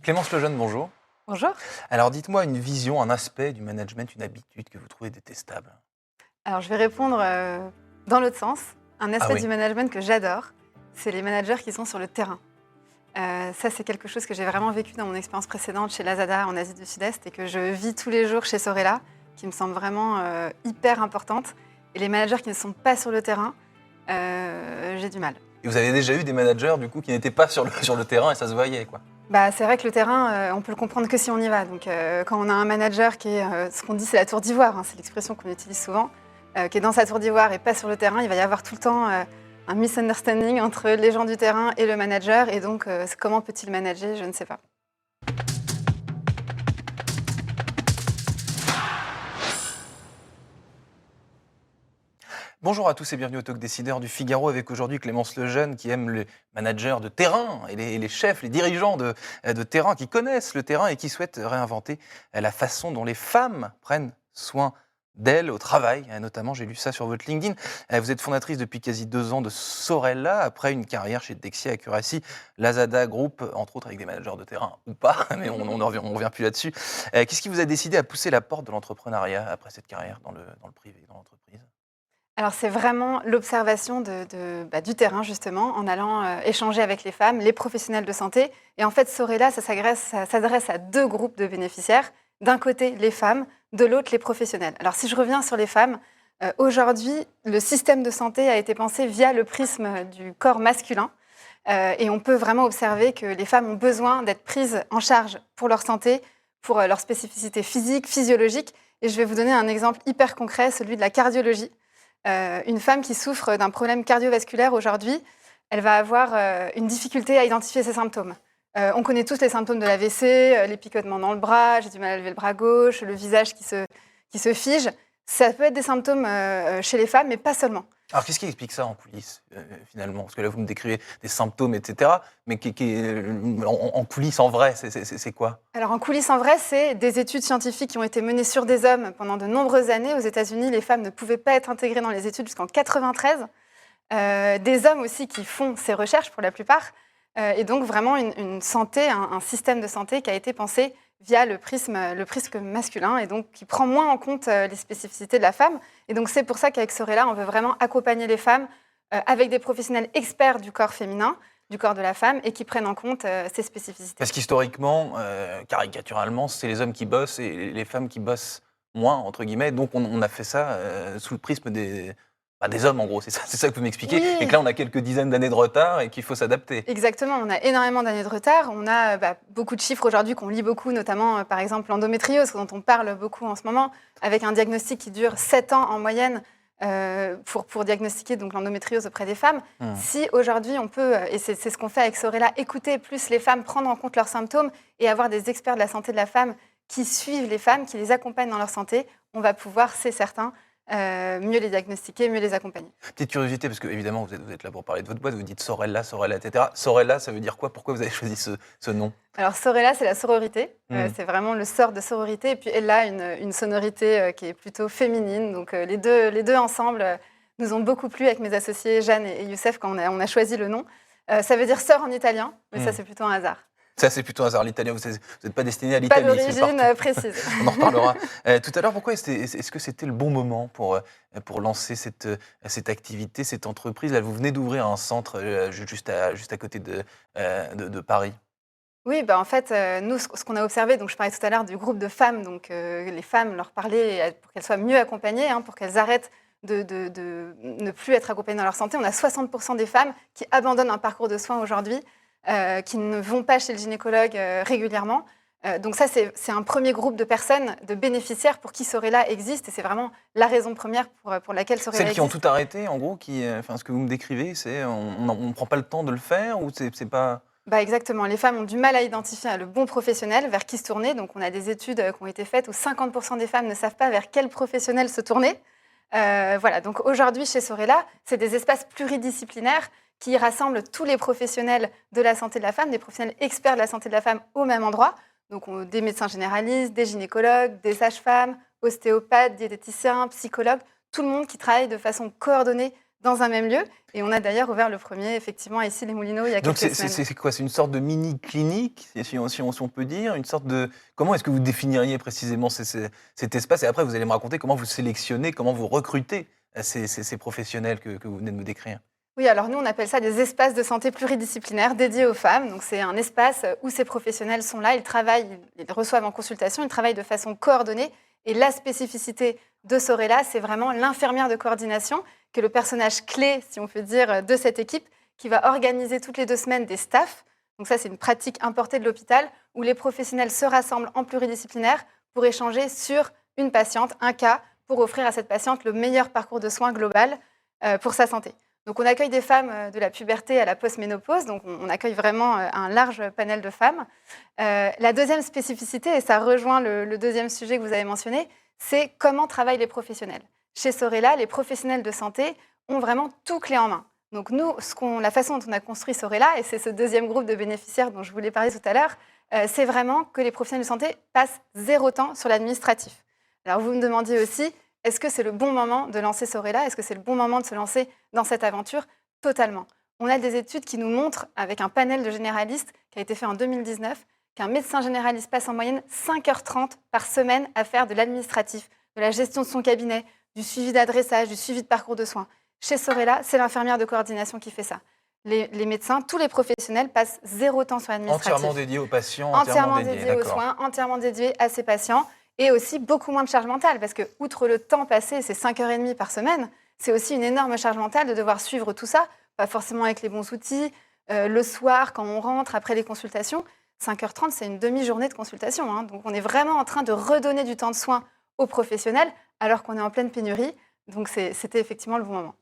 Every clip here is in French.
Clémence Lejeune, bonjour. Bonjour. Alors dites-moi une vision, un aspect du management, une habitude que vous trouvez détestable. Alors je vais répondre dans l'autre sens. Un Ah aspect oui. du management que j'adore, c'est les managers qui sont sur le terrain. Ça, c'est quelque chose que j'ai vraiment vécu dans mon expérience précédente chez Lazada en Asie du Sud-Est et que je vis tous les jours chez Sorella, qui me semble vraiment hyper importante. Et les managers qui ne sont pas sur le terrain, j'ai du mal. Et vous avez déjà eu des managers du coup qui n'étaient pas sur le terrain et ça se voyait quoi. Bah, c'est vrai que le terrain, on peut le comprendre que si on y va. Donc, quand on a un manager qui est, ce qu'on dit, c'est la tour d'ivoire, hein, c'est l'expression qu'on utilise souvent, qui est dans sa tour d'ivoire et pas sur le terrain, il va y avoir tout le temps un misunderstanding entre les gens du terrain et le manager. Et donc, comment peut-il manager? Je ne sais pas. Bonjour à tous et bienvenue au Talk Décideur du Figaro avec aujourd'hui Clémence Lejeune qui aime les managers de terrain et les chefs, les dirigeants de terrain qui connaissent le terrain et qui souhaitent réinventer la façon dont les femmes prennent soin d'elles au travail. Notamment, j'ai lu ça sur votre LinkedIn. Vous êtes fondatrice depuis quasi 2 ans de Sorella après une carrière chez Dexia Accuracy, Lazada Group, entre autres avec des managers de terrain ou pas, mais on revient plus là-dessus. Qu'est-ce qui vous a décidé à pousser la porte de l'entrepreneuriat après cette carrière dans le privé, dans l'entreprise? Alors, c'est vraiment l'observation du terrain, justement, en allant échanger avec les femmes, les professionnels de santé. Et en fait, Sorella, ça s'adresse à 2 groupes de bénéficiaires. D'un côté, les femmes, de l'autre, les professionnels. Alors, si je reviens sur les femmes, aujourd'hui, le système de santé a été pensé via le prisme du corps masculin. Et on peut vraiment observer que les femmes ont besoin d'être prises en charge pour leur santé, pour leur spécificité physique, physiologique. Et je vais vous donner un exemple hyper concret, celui de la cardiologie. Une femme qui souffre d'un problème cardiovasculaire aujourd'hui, elle va avoir une difficulté à identifier ses symptômes. On connaît tous les symptômes de l'AVC, les picotements dans le bras, j'ai du mal à lever le bras gauche, le visage qui se fige. Ça peut être des symptômes chez les femmes, mais pas seulement. Alors, qu'est-ce qui explique ça en coulisses, finalement? Parce que là, vous me décrivez des symptômes, etc. Mais en coulisses, en vrai, c'est quoi? Alors en coulisses, en vrai, c'est des études scientifiques qui ont été menées sur des hommes pendant de nombreuses années. Aux États-Unis, les femmes ne pouvaient pas être intégrées dans les études jusqu'en 93. Des hommes aussi qui font ces recherches pour la plupart. Et donc vraiment une santé, un système de santé qui a été pensé via le prisme masculin et donc qui prend moins en compte les spécificités de la femme. Et donc c'est pour ça qu'avec Sorella, on veut vraiment accompagner les femmes avec des professionnels experts du corps féminin, du corps de la femme, et qui prennent en compte ces spécificités. Parce qu'historiquement, caricaturalement, c'est les hommes qui bossent et les femmes qui bossent moins, entre guillemets. Donc, on a fait ça sous le prisme des hommes, en gros. C'est ça que vous m'expliquez. Oui. Et que là, on a quelques dizaines d'années de retard et qu'il faut s'adapter. Exactement, on a énormément d'années de retard. On a beaucoup de chiffres aujourd'hui qu'on lit beaucoup, notamment par exemple l'endométriose, dont on parle beaucoup en ce moment, avec un diagnostic qui dure 7 ans en moyenne pour diagnostiquer donc, l'endométriose auprès des femmes. Si aujourd'hui on peut, et c'est ce qu'on fait avec Sorella, écouter plus les femmes, prendre en compte leurs symptômes et avoir des experts de la santé de la femme qui suivent les femmes, qui les accompagnent dans leur santé, on va pouvoir, c'est certain, mieux les diagnostiquer, mieux les accompagner. Petite curiosité, parce que évidemment, vous êtes là pour parler de votre boîte, vous dites Sorella, etc. Sorella, ça veut dire quoi? Pourquoi vous avez choisi ce nom? Alors, Sorella, c'est la sororité. C'est vraiment le sort de sororité. Et puis, elle a une sonorité qui est plutôt féminine. Donc, les deux ensemble nous ont beaucoup plu avec mes associés Jeanne et Youssef quand on a choisi le nom. Ça veut dire sœur en italien, mais ça, c'est plutôt un hasard. Ça, c'est plutôt un hasard. L'italien, vous n'êtes pas destiné à l'Italie. Pas d'origine précise. On en reparlera. Tout à l'heure, pourquoi est-ce que c'était le bon moment pour lancer cette activité, cette entreprise? Là, vous venez d'ouvrir un centre juste à côté de Paris. Oui, en fait, nous, ce qu'on a observé, donc je parlais tout à l'heure du groupe de femmes, donc les femmes leur parler pour qu'elles soient mieux accompagnées, pour qu'elles arrêtent de ne plus être accompagnées dans leur santé. On a 60% des femmes qui abandonnent un parcours de soins aujourd'hui, qui ne vont pas chez le gynécologue régulièrement. Donc ça, c'est un premier groupe de personnes, de bénéficiaires pour qui Sorella existe, et c'est vraiment la raison première pour laquelle Sorella existe. Celles qui ont tout arrêté, en gros, ce que vous me décrivez, c'est on ne prend pas le temps de le faire ou c'est pas... Exactement. Les femmes ont du mal à identifier le bon professionnel vers qui se tourner. Donc, on a des études qui ont été faites où 50% des femmes ne savent pas vers quel professionnel se tourner. Voilà. Donc, aujourd'hui, chez Sorella, c'est des espaces pluridisciplinaires qui rassemblent tous les professionnels de la santé de la femme, des professionnels experts de la santé de la femme au même endroit. Donc, des médecins généralistes, des gynécologues, des sages-femmes, ostéopathes, diététiciens, psychologues, tout le monde qui travaille de façon coordonnée dans un même lieu. Et on a d'ailleurs ouvert le premier, effectivement, à Issy-les-Moulineaux il y a Donc quelques semaines. c'est quoi? C'est une sorte de mini-clinique, si on peut dire? Une sorte de comment est-ce que vous définiriez précisément cet espace? Et après, vous allez me raconter comment vous sélectionnez, comment vous recrutez, ces professionnels que vous venez de me décrire. Oui, alors nous, on appelle ça des espaces de santé pluridisciplinaires dédiés aux femmes. Donc, c'est un espace où ces professionnels sont là, ils travaillent, ils reçoivent en consultation, ils travaillent de façon coordonnée. Et la spécificité de Sorella, c'est vraiment l'infirmière de coordination, qui est le personnage clé, si on peut dire, de cette équipe, qui va organiser toutes les 2 semaines des staffs. Donc ça, c'est une pratique importée de l'hôpital, où les professionnels se rassemblent en pluridisciplinaire pour échanger sur une patiente, un cas, pour offrir à cette patiente le meilleur parcours de soins global pour sa santé. Donc, on accueille des femmes de la puberté à la post-ménopause, donc on accueille vraiment un large panel de femmes. La deuxième spécificité, et ça rejoint le deuxième sujet que vous avez mentionné, c'est comment travaillent les professionnels. Chez Sorella, les professionnels de santé ont vraiment tout clé en main. Donc nous, la façon dont on a construit Sorella, et c'est ce deuxième groupe de bénéficiaires dont je voulais parler tout à l'heure, c'est vraiment que les professionnels de santé passent 0 temps sur l'administratif. Alors vous me demandiez aussi, est-ce que c'est le bon moment de lancer Sorella? Est-ce que c'est le bon moment de se lancer dans cette aventure? Totalement. On a des études qui nous montrent, avec un panel de généralistes qui a été fait en 2019, qu'un médecin généraliste passe en moyenne 5h30 par semaine à faire de l'administratif, de la gestion de son cabinet, du suivi d'adressage, du suivi de parcours de soins. Chez Sorella, c'est l'infirmière de coordination qui fait ça. Les médecins, tous les professionnels passent 0 temps sur l'administratif. Entièrement dédié aux patients, Entièrement dédié, dédié aux d'accord. soins, entièrement dédié à ses patients. Et aussi beaucoup moins de charge mentale, parce que, outre le temps passé, c'est 5h30 par semaine, c'est aussi une énorme charge mentale de devoir suivre tout ça, pas forcément avec les bons outils, le soir, quand on rentre, après les consultations. 5h30, c'est une demi-journée de consultation. Hein. Donc, on est vraiment en train de redonner du temps de soins aux professionnels, alors qu'on est en pleine pénurie. Donc, c'était effectivement le bon moment.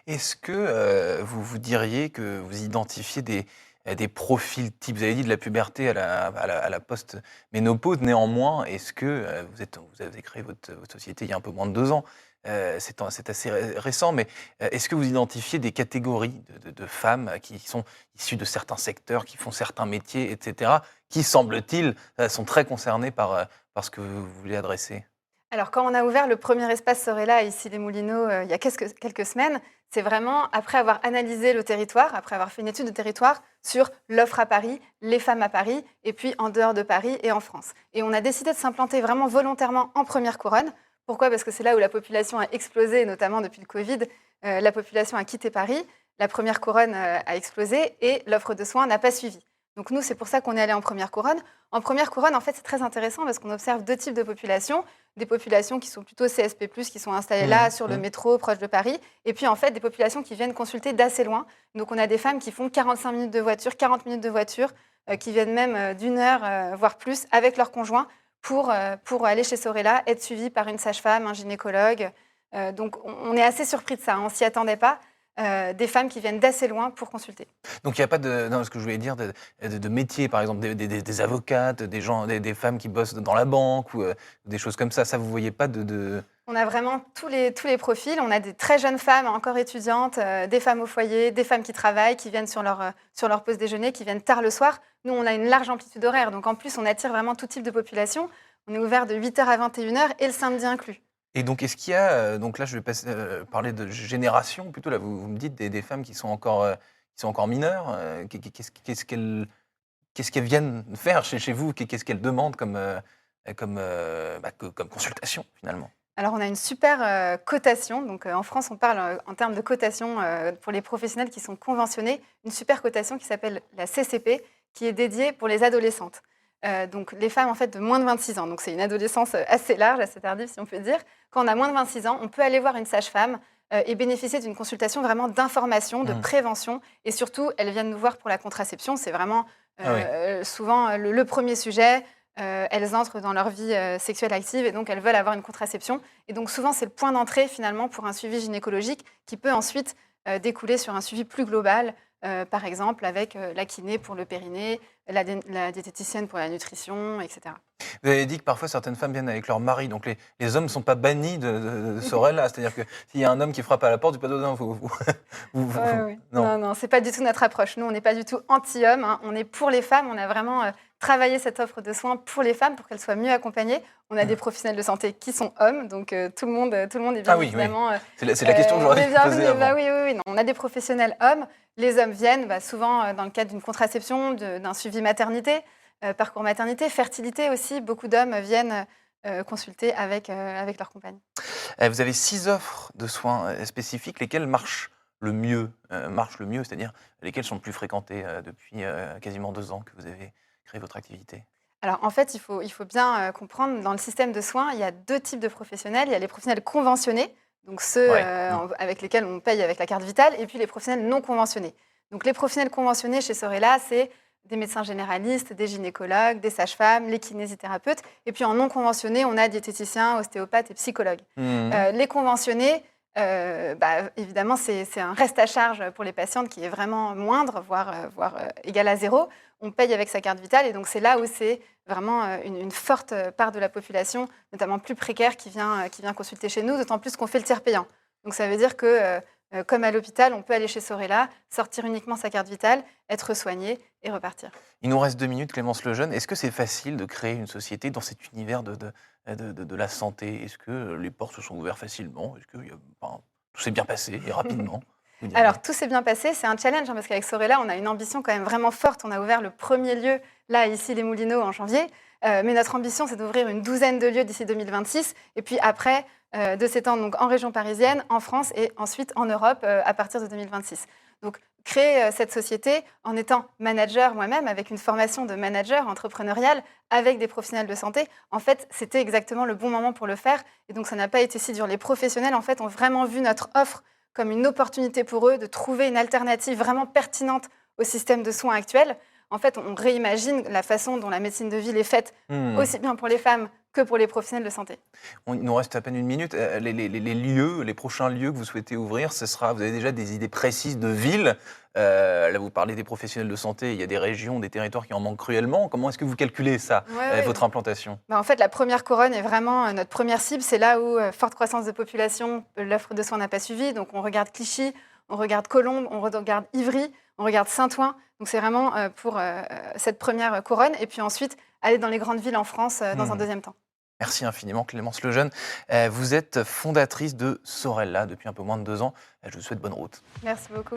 Est-ce que vous diriez que vous identifiez des profils types? Vous avez dit de la puberté à la post-ménopause. Néanmoins, est-ce que vous avez créé votre société il y a un peu moins de 2 ans? C'est assez récent, mais est-ce que vous identifiez des catégories de femmes qui sont issues de certains secteurs, qui font certains métiers, etc., qui, semble-t-il, sont très concernées par ce que vous voulez adresser? Alors, quand on a ouvert le premier espace Sorella ici les Moulineaux il y a quelques semaines, c'est vraiment après avoir analysé le territoire, après avoir fait une étude de territoire sur l'offre à Paris, les femmes à Paris, et puis en dehors de Paris et en France. Et on a décidé de s'implanter vraiment volontairement en première couronne. Pourquoi? Parce que c'est là où la population a explosé, et notamment depuis le Covid, la population a quitté Paris, la première couronne a explosé et l'offre de soins n'a pas suivi. Donc nous, c'est pour ça qu'on est allé en première couronne. En première couronne, en fait, c'est très intéressant parce qu'on observe 2 types de populations. Des populations qui sont plutôt CSP+, qui sont installées là, sur le métro, proche de Paris. Et puis, en fait, des populations qui viennent consulter d'assez loin. Donc, on a des femmes qui font 45 minutes de voiture, 40 minutes de voiture, qui viennent même d'1 heure, voire plus, avec leur conjoint pour aller chez Sorella, être suivies par une sage-femme, un gynécologue. Donc, on est assez surpris de ça. Hein, on ne s'y attendait pas. Des femmes qui viennent d'assez loin pour consulter. Donc il n'y a pas non, ce que je voulais dire, de métier, par exemple, des avocates, des femmes qui bossent dans la banque ou des choses comme ça. Ça, vous ne voyez pas On a vraiment tous les profils. On a des très jeunes femmes, encore étudiantes, des femmes au foyer, des femmes qui travaillent, qui viennent sur leur pause déjeuner, qui viennent tard le soir. Nous, on a une large amplitude horaire. Donc en plus, on attire vraiment tout type de population. On est ouvert de 8h à 21h et le samedi inclus. Et donc, est-ce qu'il y a, donc là, je vais parler de génération plutôt, là, vous me dites des femmes qui sont encore mineures, qu'est-ce qu'elles viennent faire chez vous, qu'est-ce qu'elles demandent comme consultation, finalement? Alors, on a une super cotation. Donc, en France, on parle en termes de cotation pour les professionnels qui sont conventionnés, une super cotation qui s'appelle la CCP, qui est dédiée pour les adolescentes. Donc, les femmes en fait de moins de 26 ans. Donc, c'est une adolescence assez large, assez tardive, si on peut dire. Quand on a moins de 26 ans, on peut aller voir une sage-femme et bénéficier d'une consultation vraiment d'information, de prévention. Et surtout, elles viennent nous voir pour la contraception. C'est vraiment souvent le premier sujet. Elles entrent dans leur vie sexuelle active et donc elles veulent avoir une contraception. Et donc, souvent, c'est le point d'entrée finalement pour un suivi gynécologique qui peut ensuite découler sur un suivi plus global. Par exemple avec la kiné pour le périnée, la diététicienne pour la nutrition, etc. Vous avez dit que parfois certaines femmes viennent avec leur mari, donc les hommes ne sont pas bannis de Sorel-là. C'est-à-dire que s'il y a un homme qui frappe à la porte, du pas non, Ouais. non. Non, c'est pas du tout notre approche. Nous, on n'est pas du tout anti-homme, hein. On est pour les femmes. On a vraiment travaillé cette offre de soins pour les femmes, pour qu'elles soient mieux accompagnées. On a des professionnels de santé qui sont hommes, donc tout le monde est bien évidemment. Oui. C'est la question que j'aurais posée avant. Bah oui, non, on a des professionnels hommes. Les hommes viennent souvent dans le cadre d'une contraception, d'un suivi maternité, parcours maternité, fertilité aussi. Beaucoup d'hommes viennent consulter avec leur compagne. Vous avez 6 offres de soins spécifiques, lesquelles marchent le mieux, c'est-à-dire lesquelles sont le plus fréquentées depuis quasiment 2 ans que vous avez créé votre activité? Alors en fait, il faut bien comprendre, dans le système de soins, il y a 2 types de professionnels. Il y a les professionnels conventionnés, donc ceux avec lesquels on paye avec la carte vitale, et puis les professionnels non conventionnés. Donc les professionnels conventionnés chez Sorella, c'est des médecins généralistes, des gynécologues, des sages-femmes, les kinésithérapeutes. Et puis en non conventionné, on a diététiciens, ostéopathes et psychologues. Les conventionnés, évidemment, c'est un reste à charge pour les patientes qui est vraiment moindre, voire égal à 0. On paye avec sa carte vitale et donc c'est là où c'est vraiment une forte part de la population, notamment plus précaire, qui vient consulter chez nous, d'autant plus qu'on fait le tiers payant. Donc ça veut dire que, comme à l'hôpital, on peut aller chez Sorella, sortir uniquement sa carte vitale, être soigné et repartir. Il nous reste 2 minutes, Clémence Lejeune. Est-ce que c'est facile de créer une société dans cet univers de la santé? Est-ce que les portes se sont ouvertes facilement? Est-ce que tout s'est bien passé et rapidement? Alors, tout s'est bien passé. C'est un challenge, parce qu'avec Sorella, on a une ambition quand même vraiment forte. On a ouvert le premier lieu, là, ici, les Moulineaux, en janvier. Mais notre ambition, c'est d'ouvrir une 12aine de lieux d'ici 2026. Et puis après, de s'étendre donc en région parisienne, en France et ensuite en Europe à partir de 2026. Donc, créer cette société en étant manager moi-même, avec une formation de manager entrepreneurial, avec des professionnels de santé, en fait, c'était exactement le bon moment pour le faire. Et donc, ça n'a pas été si dur. Les professionnels, en fait, ont vraiment vu notre offre comme une opportunité pour eux de trouver une alternative vraiment pertinente au système de soins actuel. En fait, on réimagine la façon dont la médecine de ville est faite, aussi bien pour les femmes que pour les professionnels de santé. Il nous reste à peine 1 minute. Les prochains lieux que vous souhaitez ouvrir, vous avez déjà des idées précises de villes? Là, vous parlez des professionnels de santé, il y a des régions, des territoires qui en manquent cruellement. Comment est-ce que vous calculez ça, votre implantation? En fait, la première couronne est vraiment notre première cible. C'est là où, forte croissance de population, l'offre de soins n'a pas suivi. Donc, on regarde Clichy, on regarde Colombes, on regarde Ivry, on regarde Saint-Ouen. Donc, c'est vraiment pour cette première couronne. Et puis ensuite, aller dans les grandes villes en France dans un deuxième temps. Merci infiniment, Clémence Lejeune. Vous êtes fondatrice de Sorella depuis un peu moins de 2 ans. Je vous souhaite bonne route. Merci beaucoup.